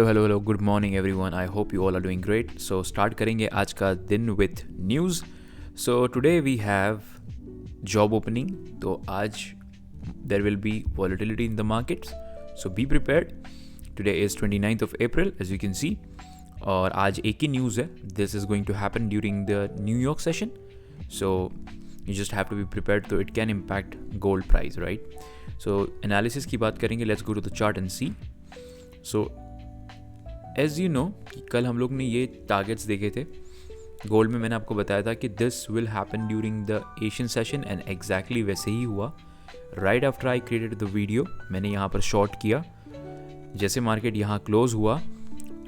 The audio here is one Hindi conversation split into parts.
Hello good morning everyone. I hope you all are doing great. So start करेंगे आज का दिन with news. So today we have job opening. तो आज there will be volatility in the markets, so be prepared. Today is 29th of April as you can see. और आज एक ही न्यूज़ है, this is going to happen during the New York session, so you just have to be prepared. तो it can impact gold price, right. So analysis की बात करेंगे, let's go to the chart and see. So as you know कि कल हम लोग ने ये टारगेट्स देखे थे गोल्ड में। मैंने आपको बताया था कि this will happen during the Asian session and exactly वैसे ही हुआ। Right after I created the video मैंने यहाँ पर शॉर्ट किया। जैसे मार्केट यहाँ क्लोज हुआ,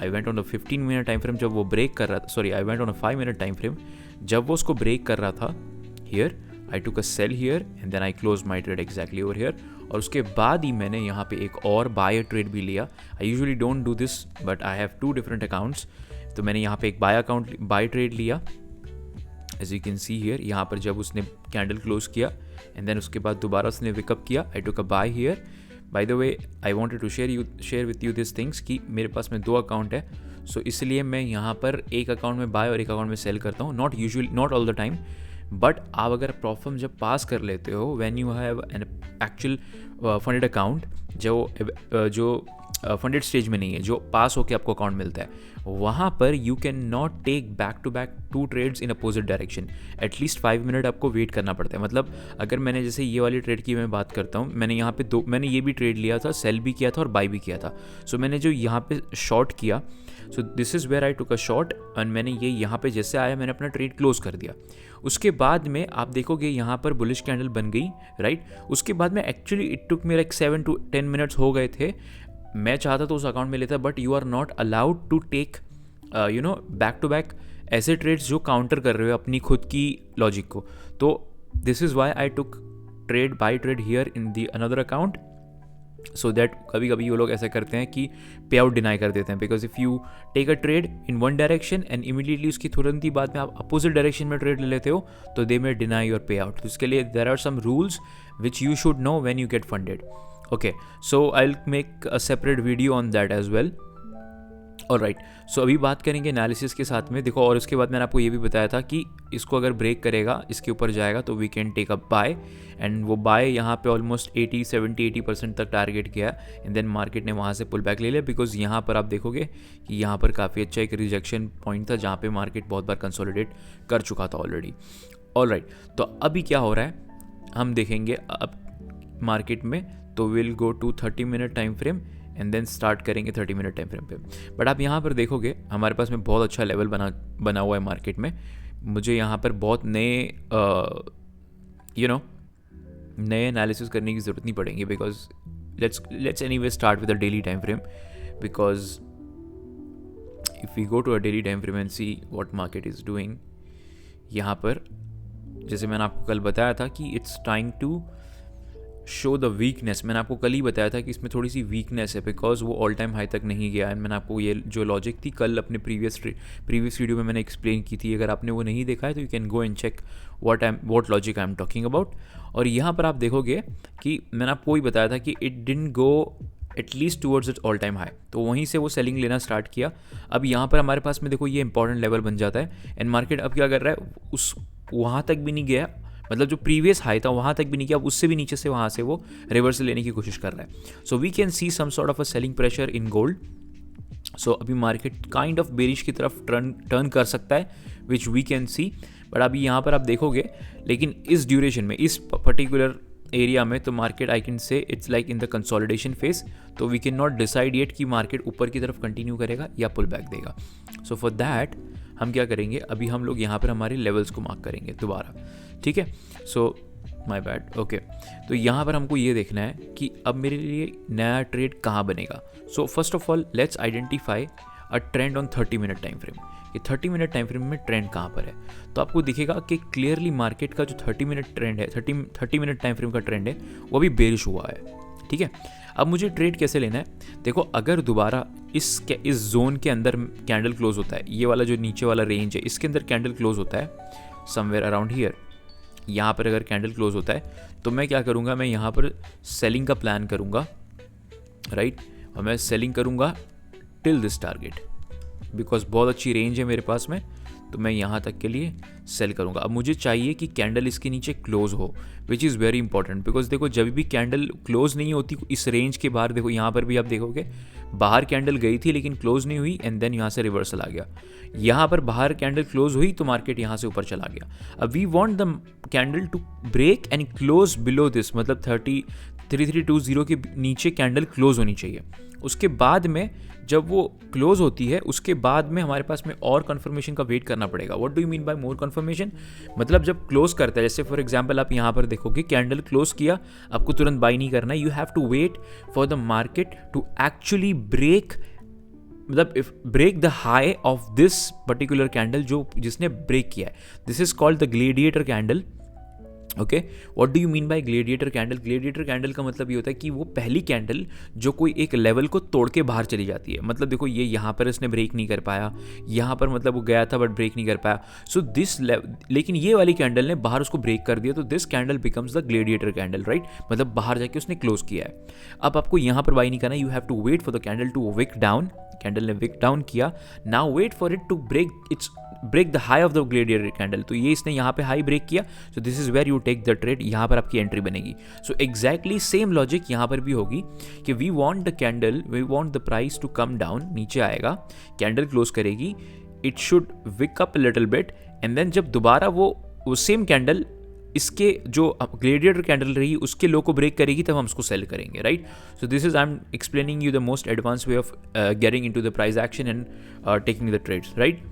I went on the 15 minute time frame. जब वो ब्रेक कर रहा था, sorry, I went on a 5 minute time frame. जब वो उसको ब्रेक कर रहा था here, I took a sell here and then I close my trade exactly over here. और उसके बाद ही मैंने यहाँ पे एक और बायर ट्रेड भी लिया। I usually don't do this but I have 2 different accounts. तो मैंने यहाँ पे एक बाय ट्रेड लिया as you can see here. यहाँ पर जब उसने कैंडल क्लोज किया एंड देन उसके बाद दोबारा उसने विकअप किया, I took a buy here. By the way I wanted to share with you this things कि मेरे पास में 2 अकाउंट है, सो इसलिए मैं यहाँ पर एक अकाउंट में बाय और एक अकाउंट में सेल करता हूँ। Not all the time, but आप अगर प्रॉफिट जब पास कर लेते हो, when you have an actual funded account जो फंडेड स्टेज में नहीं है, जो पास होकर आपको अकाउंट मिलता है, वहाँ पर you can not take back to back 2 trades in opposite direction. At least 5 minute आपको वेट करना पड़ता है। मतलब अगर मैंने जैसे ये वाली ट्रेड की मैं बात करता हूँ, मैंने यहाँ पे मैंने ये भी ट्रेड लिया था, सेल भी किया था और बाई भी किया था। सो मैंने जो यहाँ पे शॉर्ट किया, so this is where I took a short and मैंने ये यहाँ पे जैसे आया मैंने अपना ट्रेड क्लोज कर दिया। उसके बाद में आप देखोगे यहाँ पर बुलिश कैंडल बन गई, राइट। उसके बाद में actually it took me like 7 to 10 minutes हो गए थे। मैं चाहता तो उस अकाउंट में लेता, but you are not allowed to take back to back ऐसे ट्रेड्स जो काउंटर कर रहे हो अपनी खुद की लॉजिक को। तो this is why I took buy trade here in the another account, so that कभी कभी वो लोग ऐसा करते हैं कि पे आउट डिनाई कर देते हैं। Because if you take a trade in one direction and immediately उसकी तुरंत ही बाद में आप अपोजिट डायरेक्शन में ट्रेड ले लेते हो, तो they may deny your payout. तो इसके लिए there are some rules which you should know when you get funded. Okay, so I will make a separate video on that as well. Alright, so अभी बात करेंगे एनालिसिस के साथ में। देखो, और उसके बाद मैंने आपको ये भी बताया था कि इसको अगर ब्रेक करेगा, इसके ऊपर जाएगा, तो we can take a buy. And वो बाय यहाँ पे ऑलमोस्ट 80-70-80% तक टारगेट किया एंड देन मार्केट ने वहाँ से पुल बैक ले लिया। बिकॉज यहाँ पर आप देखोगे कि यहाँ पर काफ़ी अच्छा एक रिजेक्शन पॉइंट था जहाँ पे मार्केट बहुत बार कंसोलिडेट कर चुका था ऑलरेडी। ऑलराइट, तो अभी क्या हो रहा है हम देखेंगे अब मार्केट में। तो will go to 30 minute time frame and then start करेंगे 30 मिनट टाइम फ्रेम पे। बट आप यहाँ पर देखोगे हमारे पास में बहुत अच्छा लेवल बना हुआ है मार्केट में। मुझे यहाँ पर बहुत नए नए एनालिसिस करने की ज़रूरत नहीं पड़ेगी। Because let's anyway start with a daily time frame. Because if we go to a daily time frame and see what market is doing, यहाँ पर जैसे मैंने आपको कल बताया था कि it's time to show the weakness. मैंने आपको कल ही बताया था कि इसमें थोड़ी सी वीकनेस है बिकॉज वो ऑल टाइम हाई तक नहीं गया है। मैंने आपको ये जो लॉजिक थी कल अपने प्रीवियस वीडियो में मैंने एक्सप्लेन की थी। अगर आपने वो नहीं देखा है तो you can go and check what logic I am talking about. और यहाँ पर आप देखोगे कि मैंने आपको वही बताया था कि it didn't go at least towards its all time high, तो वहीं से वो सेलिंग लेना स्टार्ट किया। अब यहाँ पर हमारे पास में देखो ये इंपॉर्टेंट लेवल बन जाता है एंड मार्केट अब क्या कर रहा है, उस वहाँ तक भी नहीं गया, मतलब जो प्रीवियस हाई था वहाँ तक भी नहीं किया, अब उससे भी नीचे से वहाँ से वो रिवर्सल लेने की कोशिश कर रहा है। So we can see some sort of a selling pressure in gold. So अभी मार्केट काइंड ऑफ बेरिश की तरफ टर्न कर सकता है which we can see. But अभी यहाँ पर आप देखोगे, लेकिन इस ड्यूरेशन में, इस पर्टिकुलर एरिया में, तो market I can say it's like in the consolidation phase. तो we can not decide yet कि मार्केट ऊपर की तरफ कंटिन्यू करेगा या पुल बैक देगा। सो फॉर दैट हम क्या करेंगे, अभी हम लोग यहाँ पर हमारे लेवल्स को मार्क करेंगे दोबारा, ठीक है। So my bad, okay. तो यहाँ पर हमको ये देखना है कि अब मेरे लिए नया ट्रेड कहाँ बनेगा। So first of all let's identify a trend on 30 minute time frame. कि 30 मिनट टाइम फ्रेम में ट्रेंड कहाँ पर है, तो आपको दिखेगा कि क्लियरली मार्केट का जो 30 मिनट ट्रेंड है, 30 मिनट टाइम फ्रेम का ट्रेंड है, वो भी बेरिश हुआ है, ठीक है। अब मुझे ट्रेड कैसे लेना है, देखो अगर दोबारा इस जोन के अंदर कैंडल क्लोज होता है, ये वाला जो नीचे वाला रेंज है इसके अंदर कैंडल क्लोज होता है समवेयर अराउंड हियर, यहाँ पर अगर कैंडल क्लोज होता है तो मैं क्या करूँगा, मैं यहाँ पर सेलिंग का प्लान करूँगा, राइट। और मैं सेलिंग करूँगा टिल दिस टारगेट, बिकॉज बहुत अच्छी रेंज है मेरे पास में, तो मैं यहाँ तक के लिए सेल करूँगा। अब मुझे चाहिए कि कैंडल इसके नीचे क्लोज हो, which is very important, because देखो जब भी कैंडल क्लोज नहीं होती इस रेंज के बाहर, देखो यहाँ पर भी आप देखोगे बाहर कैंडल गई थी लेकिन क्लोज नहीं हुई, एंड देन यहाँ से रिवर्सल आ गया। यहाँ पर बाहर कैंडल क्लोज हुई तो मार्केट यहाँ से ऊपर चला गया। अब we want the candle to break and close below this, मतलब 3320 के नीचे कैंडल क्लोज होनी चाहिए। उसके बाद में जब वो क्लोज होती है उसके बाद में हमारे पास में और कंफर्मेशन का वेट करना पड़ेगा। What do you mean bye more confirmation? मतलब जब क्लोज करता है, जैसे फॉर एग्जांपल आप यहाँ पर देखोगे कैंडल क्लोज किया, आपको तुरंत बाई नहीं करना है, you have to wait for the market to actually break, मतलब if break the high of this particular candle जो जिसने ब्रेक किया है। This is called the gladiator candle. Okay, what do you mean by gladiator candle? Gladiator candle का मतलब ये होता है कि वो पहली कैंडल जो कोई एक लेवल को तोड़ के बाहर चली जाती है। मतलब देखो ये यहाँ पर इसने ब्रेक नहीं कर पाया, यहाँ पर मतलब वो गया था बट ब्रेक नहीं कर पाया, सो दिस लेकिन ये वाली कैंडल ने बाहर उसको ब्रेक कर दिया, तो this candle becomes the gladiator candle, right? मतलब बाहर जाके उसने क्लोज किया है। अब आपको यहाँ पर बाई नहीं करना, you have to wait for the candle to wick down. Candle ने विक डाउन किया, now wait for it to break the high of the gladiator candle. तो ये इसने यहाँ पे हाई ब्रेक किया, so this is where you take the trade, यहाँ पर आपकी एंट्री बनेगी। सो एग्जैक्टली सेम लॉजिक यहाँ पर भी होगी कि we want the price to come down, नीचे आएगा, कैंडल क्लोज करेगी, it should wick up little bit, and then जब दोबारा वो सेम कैंडल इसके जो ग्लेडिएटर कैंडल रही उसके लो को ब्रेक करेगी तब हम उसको सेल करेंगे, right? So this is I am explaining you the most advance way of getting into the price action and taking the trades, right?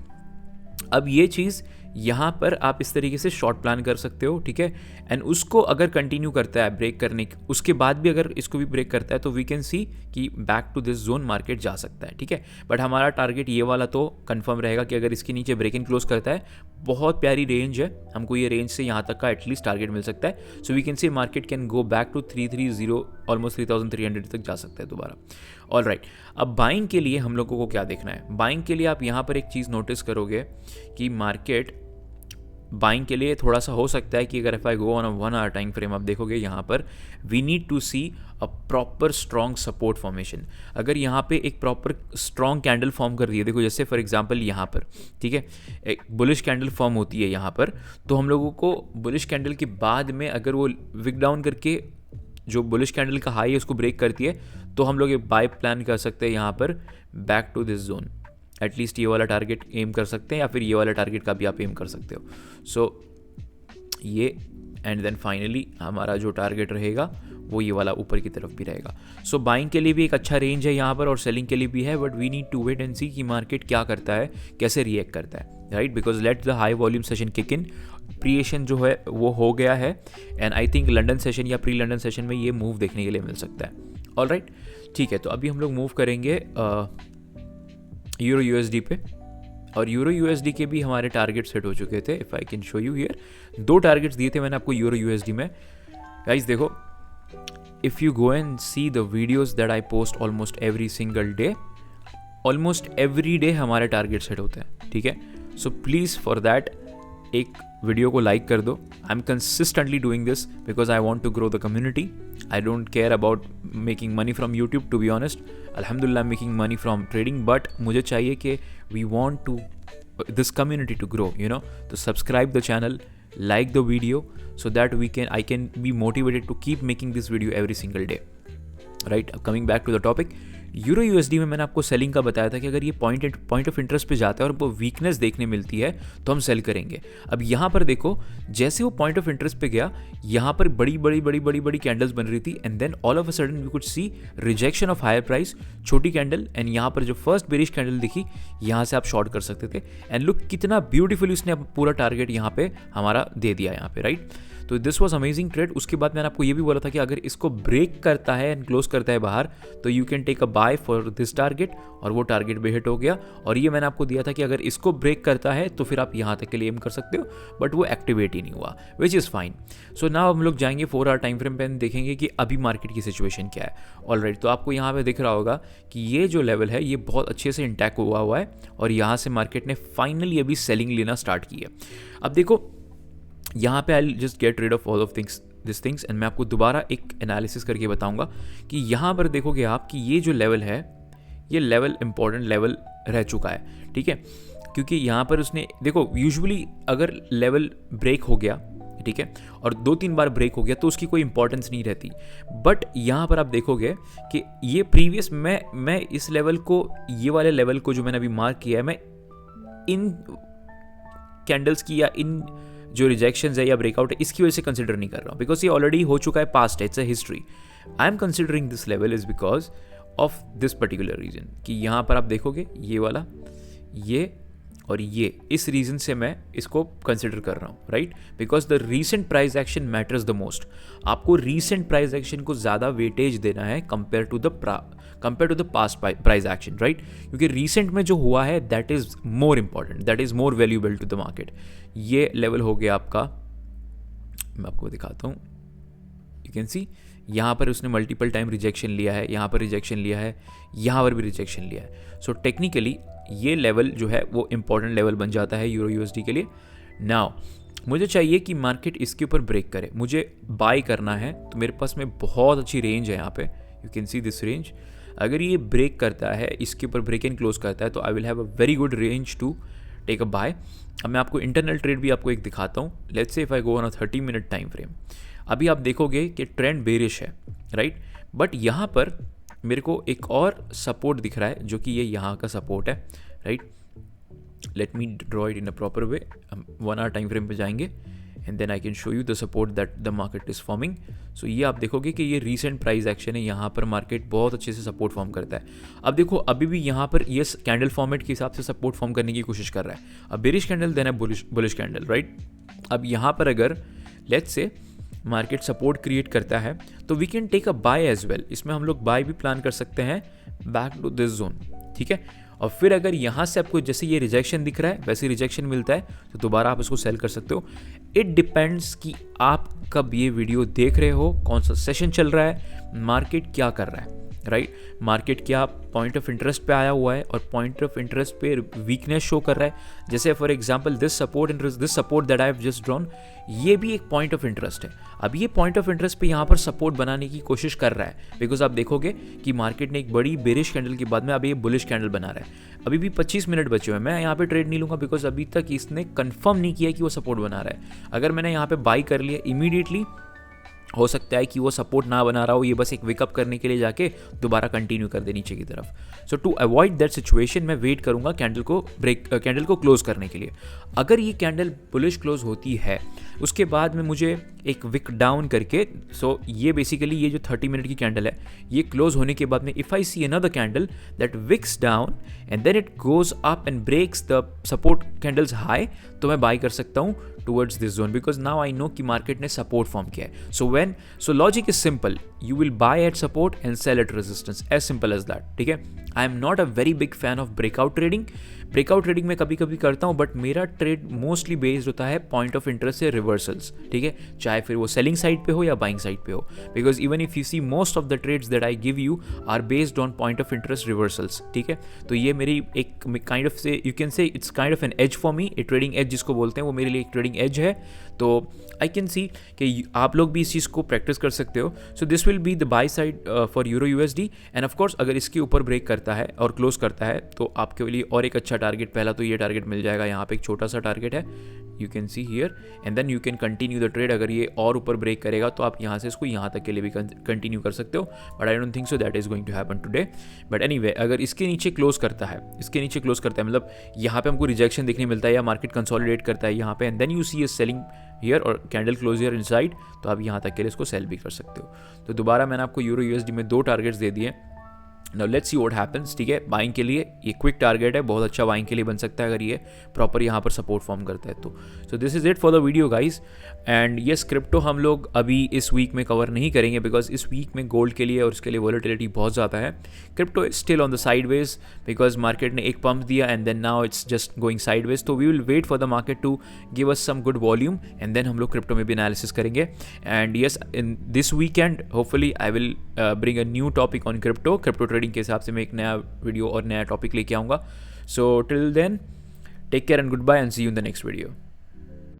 अब ये चीज़ यहाँ पर आप इस तरीके से शॉर्ट प्लान कर सकते हो, ठीक है? एंड उसको अगर कंटिन्यू करता है ब्रेक करने उसके बाद भी अगर इसको भी ब्रेक करता है तो वी कैन सी कि back to this zone market जा सकता है, ठीक है? बट हमारा टारगेट ये वाला तो कंफर्म रहेगा कि अगर इसके नीचे ब्रेक एंड क्लोज करता है, बहुत प्यारी रेंज है, हमको ये रेंज से यहाँ तक का एटलीस्ट टारगेट मिल सकता है। So we can see market can go back to 330, almost 3300 तक जा सकता है दोबारा। ऑल राइट, अब बाइंग के लिए हम लोगों को क्या देखना है? बाइंग के लिए आप यहाँ पर एक चीज़ नोटिस करोगे कि मार्केट बाइंग के लिए थोड़ा सा हो सकता है कि अगर if I go on a 1 hour time frame, आप देखोगे यहाँ पर we need to see a proper strong support formation. अगर यहाँ पे एक प्रॉपर स्ट्रॉन्ग कैंडल फॉर्म कर रही है, देखो जैसे फॉर एग्जांपल यहाँ पर, ठीक है, एक बुलिश कैंडल फॉर्म होती है यहाँ पर, तो हम लोगों को बुलिश कैंडल के बाद में अगर वो विक डाउन करके जो बुलिश कैंडल का हाई है उसको ब्रेक करती है, तो हम लोग एक बाय प्लान कर सकते हैं यहाँ पर back to this zone. At least ये वाला टारगेट एम कर सकते हैं या फिर ये वाला टारगेट का भी आप एम कर सकते हो। सो ये एंड देन फाइनली हमारा जो टारगेट रहेगा वो ये वाला ऊपर की तरफ भी रहेगा। सो बाइंग के लिए भी एक अच्छा रेंज है यहाँ पर और सेलिंग के लिए भी है, but we need to wait and see कि मार्केट क्या करता है, कैसे रिएक्ट करता है, right? Because let the high volume session kick in, pre Asian जो है वो हो गया है, and I think London session या प्री लंदन सेशन में ये मूव देखने के लिए मिल सकता है। ऑल राइट, ठीक है, तो अभी हम लोग मूव करेंगे यूरो यूएसडी पे, और यूरो यूएसडी के भी हमारे टारगेट सेट हो चुके थे। If I can show you here, 2 targets दिए थे मैंने आपको यूरो यूएसडी में। गाइस देखो, if you go and see the videos that I post almost every single day, almost every day हमारे टारगेट सेट होते हैं, ठीक है? सो प्लीज़ फॉर दैट एक वीडियो को लाइक कर दो। I am consistently doing this because I want to grow the community. I don't care about making money from YouTube, to be honest. अल्हम्दुलिल्लाह making money from trading, but मुझे चाहिए कि we want to this community to grow, you know. तो subscribe the channel, like the video, so that I can be motivated to keep making this video every single day, right? Coming back to the topic, euro USD में मैंने आपको सेलिंग का बताया था कि अगर ये पॉइंट ऑफ इंटरेस्ट पे जाता है और वो वीकनेस देखने मिलती है तो हम सेल करेंगे। अब यहाँ पर देखो, जैसे वो पॉइंट ऑफ इंटरेस्ट पे गया, यहाँ पर बड़ी कैंडल्स बन रही थी, and then all of a sudden we could see rejection of higher price, छोटी कैंडल, एंड यहाँ पर जो फर्स्ट बेरिश कैंडल दिखी, यहाँ से आप शॉर्ट कर सकते थे, एंड लुक कितना ब्यूटीफुली उसने पूरा टारगेट यहाँ पे हमारा दे दिया यहाँ पे, राइट? तो दिस वॉज अमेजिंग ट्रेड। उसके बाद मैंने आपको ये भी बोला था कि अगर इसको ब्रेक करता है एंड क्लोज करता है बाहर, तो you can take a buy for this target, और वो टारगेट भी हिट हो गया। और ये मैंने आपको दिया था कि अगर इसको ब्रेक करता है तो फिर आप यहाँ तक के लिए एम कर सकते हो, बट वो एक्टिवेट ही नहीं हुआ, which is fine. So now हम लोग जाएंगे 4 आवर टाइम फ्रेम पे, देखेंगे कि अभी मार्केट की सिचुएशन क्या है। ऑलराइट, तो आपको यहाँ पे दिख रहा होगा कि ये जो लेवल है ये बहुत अच्छे से इंटैक्ट हुआ है, और यहाँ से मार्केट ने फाइनली अभी सेलिंग लेना स्टार्ट की है। अब देखो यहाँ पे I just get rid of all of this things, and मैं आपको दोबारा एक एनालिसिस करके बताऊंगा कि यहाँ पर देखोगे आप कि ये जो लेवल है, ये लेवल इंपॉर्टेंट लेवल रह चुका है, ठीक है, क्योंकि यहाँ पर उसने देखो यूजुअली अगर लेवल ब्रेक हो गया, ठीक है, और 2-3 बार ब्रेक हो गया तो उसकी कोई इंपॉर्टेंस नहीं रहती। बट यहाँ पर आप देखोगे कि ये प्रीवियस मैं इस लेवल को, ये वाले लेवल को जो मैंने अभी मार्क किया है, मैं इन कैंडल्स की या इन जो रिजेक्शंस है या ब्रेकआउट है इसकी वजह से कंसिडर नहीं कर रहा हूँ, बिकॉज ये ऑलरेडी हो चुका है, पास्ट है, it's a history. I am considering this level is because of this particular reason कि यहाँ पर आप देखोगे ये वाला, ये और ये, इस रीज़न से मैं इसको कंसिडर कर रहा हूँ, right, because the recent price action matters the most. आपको रीसेंट प्राइस एक्शन को ज़्यादा वेटेज देना है compare to the past price action, right, क्योंकि रीसेंट में जो हुआ है that is more important, that is more valuable to the market. ये लेवल हो गया आपका, मैं आपको दिखाता हूँ, यू कैन सी यहाँ पर उसने मल्टीपल टाइम रिजेक्शन लिया है, यहाँ पर रिजेक्शन लिया है, यहाँ पर भी रिजेक्शन लिया है। सो टेक्निकली ये लेवल जो है वो इंपॉर्टेंट लेवल बन जाता है यूरो यूएसडी के लिए। नाउ मुझे चाहिए कि मार्केट इसके ऊपर ब्रेक करे, मुझे बाय करना है, तो मेरे पास में बहुत अच्छी रेंज है यहाँ पे, you can see this range. अगर ये ब्रेक करता है, इसके ऊपर ब्रेक एंड क्लोज करता है, तो I will have a very good range to take a buy. अब मैं आपको इंटरनल ट्रेड भी आपको एक दिखाता हूँ। Let's say if I go on a 30 minute time frame, अभी आप देखोगे कि ट्रेंड बेरिश है, राइट, बट यहाँ पर मेरे को एक और सपोर्ट दिख रहा है जो कि ये यहाँ का सपोर्ट है, right. Let me draw it in a proper way. हम 1 आवर टाइम फ्रेम पे जाएंगे and then I can show you the support that the market is forming. So ये आप देखोगे कि ये रीसेंट प्राइस एक्शन है, यहाँ पर मार्केट बहुत अच्छे से सपोर्ट फॉर्म करता है। अब देखो अभी भी यहाँ पर ये कैंडल फॉर्मेट के हिसाब से सपोर्ट फॉर्म करने की कोशिश कर रहा है। अब बेरिश कैंडल देन है बुलिश कैंडल, राइट। अब यहाँ पर अगर let's say market support create करता है तो we can take a buy as well. इसमें हम लोग बाय भी प्लान कर सकते हैं बैक टू दिस जोन, ठीक है। और फिर अगर यहाँ से आपको जैसे ये रिजेक्शन दिख रहा है वैसे रिजेक्शन मिलता है तो दोबारा आप इसको सेल कर सकते हो। इट डिपेंड्स कि आप कब ये वीडियो देख रहे हो, कौन सा सेशन चल रहा है, मार्केट क्या कर रहा है, राइट। मार्केट क्या पॉइंट ऑफ इंटरेस्ट पे आया हुआ है और पॉइंट ऑफ इंटरेस्ट पे वीकनेस शो कर रहा है। जैसे for example this support that I have just drawn, ये भी एक पॉइंट ऑफ इंटरेस्ट है। अब ये पॉइंट ऑफ इंटरेस्ट पे यहाँ पर सपोर्ट बनाने की कोशिश कर रहा है, बिकॉज आप देखोगे कि मार्केट ने एक बड़ी बेरिश कैंडल के बाद में अभी ये बुलिश कैंडल बना रहा है। अभी भी 25 मिनट बचे हुए हैं, मैं यहाँ पे ट्रेड नहीं लूँगा बिकॉज अभी तक इसने कंफर्म नहीं किया कि वो सपोर्ट बना रहा है। अगर मैंने यहाँ पे बाई कर लिया इमीडिएटली, हो सकता है कि वो सपोर्ट ना बना रहा हो, ये बस एक विकअप करने के लिए जाके दोबारा कंटिन्यू कर दे नीचे की तरफ। सो टू अवॉइड दैट सिचुएशन मैं वेट करूंगा कैंडल को क्लोज करने के लिए। अगर ये कैंडल बुलिश क्लोज होती है उसके बाद में मुझे एक विक डाउन करके, सो ये बेसिकली ये जो 30 मिनट की कैंडल है ये क्लोज होने के बाद में if I see another candle that wicks down and then it goes up and breaks the support candles high, तो मैं बाय कर सकता हूँ towards this zone because now I know कि मार्केट ने सपोर्ट फॉर्म किया है। So logic is simple, you will buy at support and sell at resistance, as simple as that, ठीक है। I am not a very big fan of breakout trading में कभी कभी करता हूँ, बट मेरा ट्रेड मोस्टली बेस्ड होता है पॉइंट ऑफ इंटरेस्ट से रिवर्सल्स, ठीक है, चाहे फिर वो सेलिंग साइड पे हो या बाइंग साइड पे हो, because even if you see most of the trades that I give you are based on point of interest reversals, ठीक है। तो ये मेरी एक काइंड ऑफ से you can say it's kind of an edge for me, a trading edge जिसको बोलते हैं, वो मेरे लिए एक ट्रेडिंग एज है। तो आई कैन सी कि आप लोग भी इस चीज़ को प्रैक्टिस कर सकते हो। So this will be the by side for euro USD end of course अगर इसके ऊपर ब्रेक करता है और क्लोज करता है तो आपके लिए और एक अच्छा टारगेट, पहला तो ये टारगेट मिल जाएगा, यहाँ पे एक छोटा सा टारगेट है, you can see here, and then you can continue the trade. अगर ये और ऊपर ब्रेक करेगा तो आप यहाँ से इसको यहाँ तक के लिए भी कंटिन्यू कर सकते हो, but I don't think so that is going to happen today. But anyway अगर इसके नीचे क्लोज करता है, मतलब यहाँ पे हमको रिजेक्शन देखने मिलता है या मार्केट कंसोलिडेट करता है यहाँ पे and then you see a selling here और कैंडल क्लोज हियर इनसाइड, तो आप यहाँ तक के लिए इसको सेल भी कर सकते हो। तो दोबारा मैंने आपको यूरो यूएसडी में 2 टारगेट्स दे दिए। Now let's see what happens, ठीक है। बाइंग के लिए ये क्विक टारगेट है, बहुत अच्छा बाइंग के लिए बन सकता है अगर ये प्रॉपर यहाँ पर सपोर्ट फॉर्म करता है तो। सो this is it for the video guys. And yes, crypto हम लोग अभी इस वीक में कवर नहीं करेंगे बिकॉज इस वीक में गोल्ड के लिए और उसके लिए वॉलेटिलिटी बहुत ज़्यादा है। Crypto is still on the sideways because market ने एक पंप दिया and then now it's just going sideways. तो we will wait for the market to give us some good volume and then हम लोग क्रिप्टो में भी एनालिसिस करेंगे। And yes, in this weekend hopefully I will bring a new topic on crypto trading के हिसाब से मैं एक नया वीडियो और नया टॉपिक लेके आऊँगा। So till then take care and goodbye and see you in the next video.